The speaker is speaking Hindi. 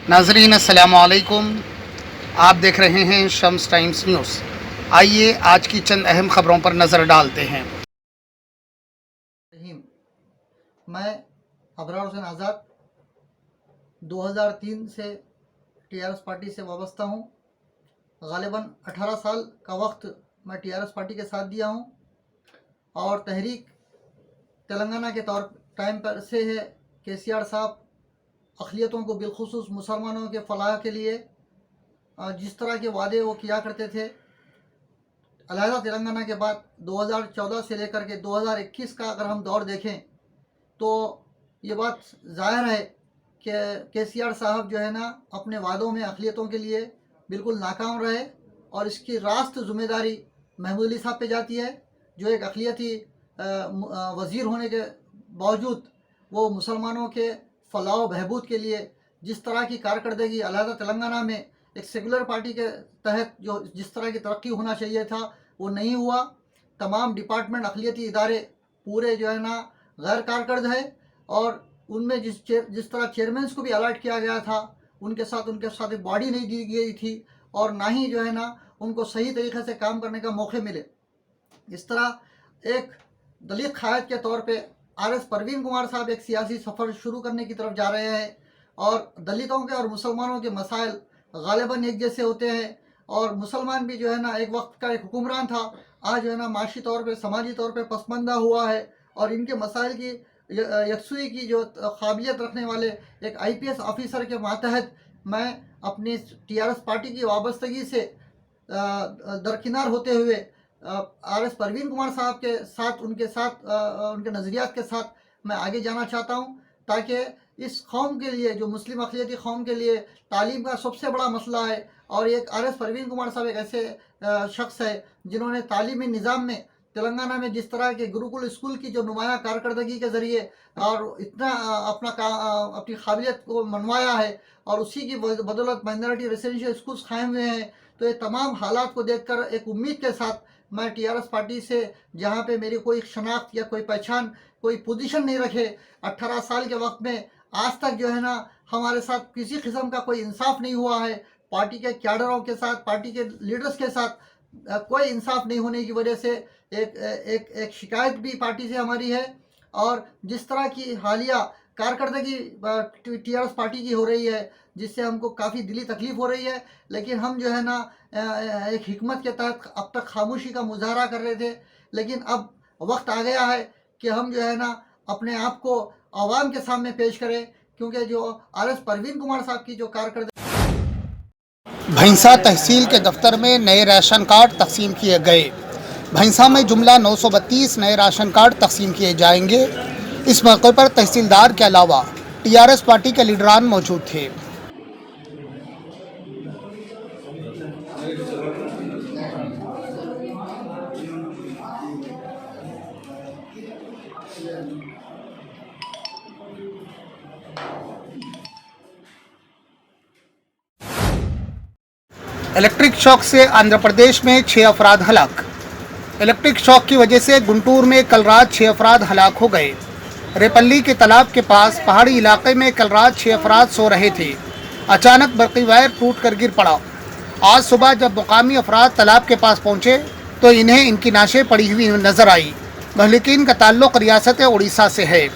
नाजरीन अस्सलामु अलैकुम। आप देख रहे हैं शम्स टाइम्स न्यूज़। आइए आज की चंद अहम खबरों पर नज़र डालते हैं। रहीम। मैं अबरार हुसैन आज़ाद 2003 से टीआरएस पार्टी से वाबस्ता हूँ। ग़ालिबन 18 साल का वक्त मैं टीआरएस पार्टी के साथ दिया हूँ और तहरीक तेलंगाना के तौर टाइम पर से है केसीआर साहब अक़लियतों को बिलखुसूस मुसलमानों के फ़लाह के लिए जिस तरह के वादे वो किया करते थे, अलहदा तेलंगाना के बाद 2014 से लेकर के 2021 का अगर हम दौर देखें तो ये बात ज़ाहिर है कि केसीआर साहब जो है ना अपने वादों में अक़लियतों के लिए बिल्कुल नाकाम रहे और इसकी रास्त ज़िम्मेदारी महमूद अली साहब पे जाती है, जो एक अक़लियती वज़ीर होने के बावजूद वो मुसलमानों के फ़लाह व बहबूद के लिए जिस तरह की कारकर्दगी अलहदा तेलंगाना में एक सेकुलर पार्टी के तहत जो जिस तरह की तरक्की होना चाहिए था वो नहीं हुआ। तमाम डिपार्टमेंट अक़लियती इदारे पूरे जो है ना गैर कारकर्द है और उनमें जिस तरह चेयरमैन को भी अलर्ट किया गया था उनके साथ एक बॉडी नहीं दी गई थी और ना ही जो है ना उनको सही तरीके से काम करने का मौके मिले। इस तरह एक दलित कायद के तौर पे आर एस परवीन कुमार साहब एक सियासी सफ़र शुरू करने की तरफ जा रहे हैं और दलितों के और मुसलमानों के मसाइल ग़ालिबन एक जैसे होते हैं और मुसलमान भी जो है ना एक वक्त का एक हुक्मरान था, आज जो है ना माशी तौर पे समाजी तौर पे पसमंदा हुआ है और इनके मसाइल की यकसुई की जो काबिलियत रखने वाले एक IPS ऑफिसर के मातहत मैं अपनी टीआरएस पार्टी की वाबस्तगी से दरकिनार होते हुए RS परवीन कुमार साहब के साथ उनके नज़रियात के साथ मैं आगे जाना चाहता हूँ ताकि इस कौम के लिए जो मुस्लिम अक़लियती कौम के लिए तालीम का सबसे बड़ा मसला है और एक RS परवीन कुमार साहब एक ऐसे शख्स है जिन्होंने तालीमी निज़ाम में तेलंगाना में जिस तरह के गुरुकुल स्कूल की जो नुमाया कारकर्दगी के ज़रिए और इतना अपनी काबिलियत को मनवाया है और उसी की बदौलत माइनॉरिटी रेसिडेंशियल स्कूल्स कायम हुए हैं। तो ये तमाम हालात को देखकर एक उम्मीद के साथ मैं टीआरएस पार्टी से, जहाँ पे मेरी कोई शनाख्त या कोई पहचान कोई पोजीशन नहीं रखे, 18 साल के वक्त में आज तक जो है ना हमारे साथ किसी किस्म का कोई इंसाफ नहीं हुआ है। पार्टी के कैडरों के साथ, पार्टी के लीडर्स के साथ कोई इंसाफ नहीं होने की वजह से एक शिकायत भी पार्टी से हमारी है और जिस तरह की हालिया कारकर्दगी टीआरएस पार्टी की हो रही है जिससे हमको काफ़ी दिली तकलीफ़ हो रही है, लेकिन हम जो है ना एक हिकमत के तहत अब तक खामोशी का मुजाहरा कर रहे थे, लेकिन अब वक्त आ गया है कि हम जो है ना अपने आप को आवाम के सामने पेश करें, क्योंकि जो RS परवीन कुमार साहब की जो कारकर्दगी। भैंसा तहसील के दफ्तर में नए राशन कार्ड तकसीम किए गए। भैंसा में जुमला 932 नए राशन कार्ड तकसीम किए जाएंगे। इस मौके पर तहसीलदार के अलावा टीआरएस पार्टी के लीडरान मौजूद थे। इलेक्ट्रिक शॉक से आंध्र प्रदेश में 6 अफराद हलाक। इलेक्ट्रिक शॉक की वजह से गुंटूर में कल रात 6 अफराद हलाक हो गए। रेपल्ली के तालाब के पास पहाड़ी इलाके में कल रात 6 अफराद सो रहे थे। अचानक बरक़ी वायर टूट कर गिर पड़ा। आज सुबह जब मुकामी अफराद तालाब के पास पहुंचे तो इन्हें इनकी नाशें पड़ी हुई नजर आई। महलिकीन का ताल्लुक रियासत उड़ीसा से है।